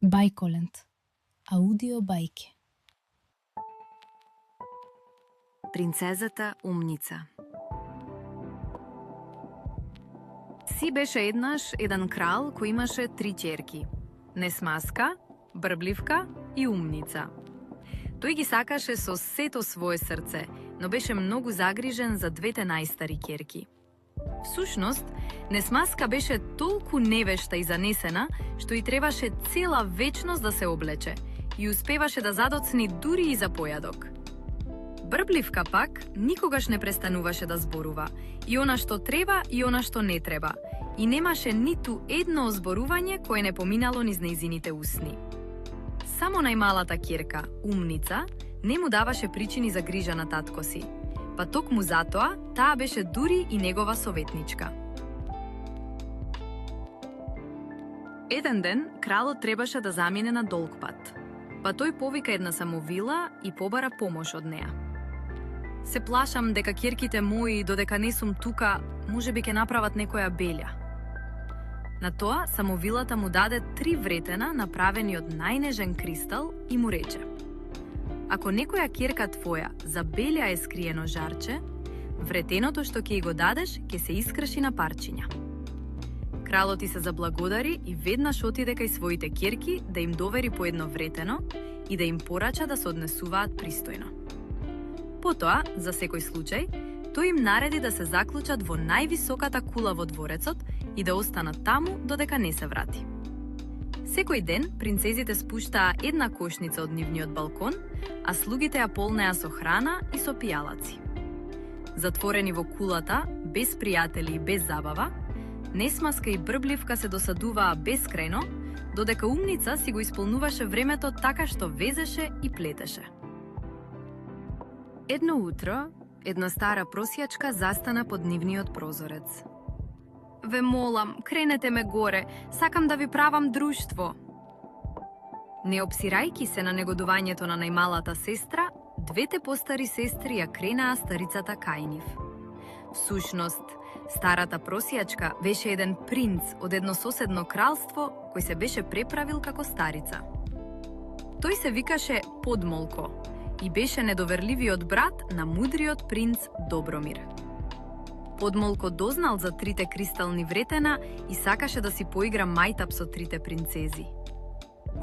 Бајколент. Аудио бајке. Принцезата умница. Си беше еднаш еден крал кој имаше 3 ќерки: Несмаска, Брбливка и Умница. Тој ги сакаше со сето свое срце, но беше многу загрижен за двете најстари ќерки. Всушност, Несмаска беше толку невешта и занесена, што и требаше цела вечност да се облече и успеваше да задоцни дури и за појадок. Брбливка пак никогаш не престануваше да зборува, и она што треба и она што не треба, и немаше ниту едно озборување кое не поминало низ нејзините усни. Само најмалата ќерка, Умница, не му даваше причини за грижа на татко си, па токму затоа таа беше дури и негова советничка. Еден ден кралот требаше да замине на долг пат, па тој повика една самовила и побара помош од неа. Се плашам дека ќерките мои, додека не сум тука, можеби ќе направат некоја белја. На тоа самовилата му даде 3 вретена направени од најнежен кристал и му рече: ако некоја ќерка твоја за белја е скриено жарче, вретеното што ќе го дадеш ќе се искрши на парчиња. Кралот и се заблагодари и веднаш отиде кај своите ќерки да им довери по едно вретено и да им порача да се однесуваат пристојно. Потоа, за секој случај, тој им нареди да се заклучат во највисоката кула во дворецот и да останат таму додека не се врати. Секој ден принцезите спуштаа една кошница од нивниот балкон, а слугите ја полнеа со храна и со пијалаци. Затворени во кулата, без пријатели и без забава, Несмаска и Брбливка се досадуваа бескрајно, додека Умница си го исполнуваше времето така што везеше и плетеше. Едно утро, една стара просјачка застана под нивниот прозорец. Ве молам, кренете ме горе, сакам да ви правам друштво. Не обсирајки се на негодувањето на најмалата сестра, двете постари сестри ја кренаа старицата кај нив. Всушност, старата просјачка беше еден принц од едно соседно кралство кој се беше преправил како старица. Тој се викаше Подмолко и беше недоверливиот брат на мудриот принц Добромир. Подмолко дознал за 3 кристални вретена и сакаше да си поигра мајтап со 3 принцези.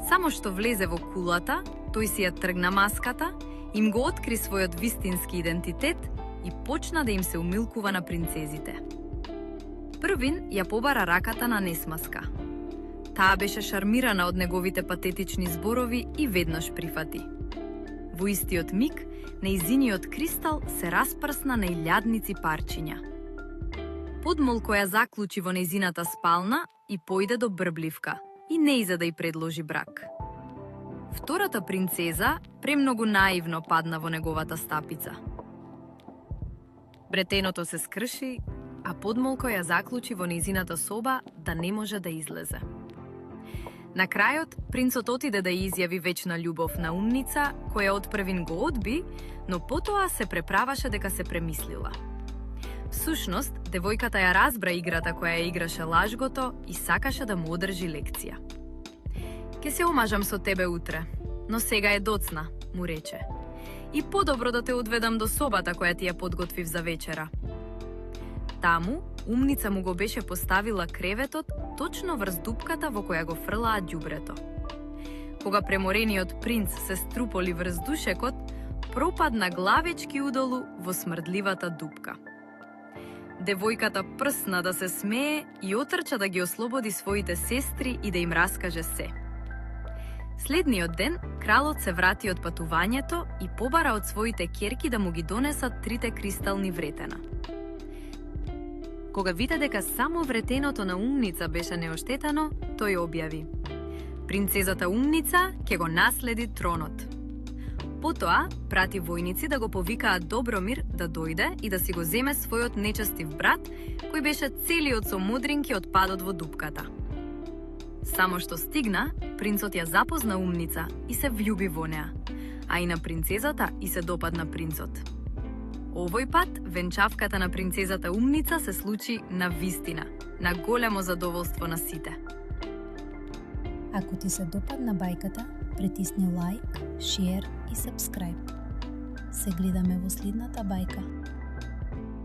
Само што влезе во кулата, тој си ја тргна маската, им го откри својот вистински идентитет и почна да им се умилкува на принцезите. Првин ја побара раката на Несмаска. Таа беше шармирана од неговите патетични зборови и веднаш прифати. Во истиот миг, нејзиниот кристал се распрсна на илјадници парчиња. Подмолко ја заклучи во нејзината спална и појде до Брбливка и не иза да й предложи брак. Втората принцеза премногу наивно падна во неговата стапица. Вретеното се скрши, а Подмолко ја заклучи во нејзината соба да не може да излезе. На крајот, принцот отиде да изјави вечна љубов на Умница, која од првин го одби, но потоа се преправаше дека се премислила. Всушност, девојката ја разбра играта која ја играше лажгото и сакаше да му одржи лекција. Ке се омажам со тебе утре, но сега е доцна, му рече. И подобро да те одведам до собата која ти ја подготвив за вечера. Таму, Умница му го беше поставила креветот точно врз дупката во која го фрлаа ѓубрето. Кога преморениот принц се струполи врз душекот, пропадна главечки удолу во смрдливата дупка. Девојката прсна да се смее и отрча да ги ослободи своите сестри и да им раскаже се. Следниот ден, кралот се врати од патувањето и побара од своите ќерки да му ги донесат 3 кристални вретена. Кога виде дека само вретеното на Умница беше неоштетено, тој објави: принцезата Умница ќе го наследи тронот. Потоа, прати војници да го повикаат Добромир да дојде и да си го земе својот нечестив брат, кој беше целиот со модринки од падот во дупката. Само што стигна, принцот ја запозна Умница и се влюби во неа, а и на принцезата и се допадна принцот. Овој пат, венчавката на принцезата Умница се случи на вистина, на големо задоволство на сите. Ако ти се допадна бајката, притисни лайк, шер и сабскрајб. Се гледаме во следната бајка.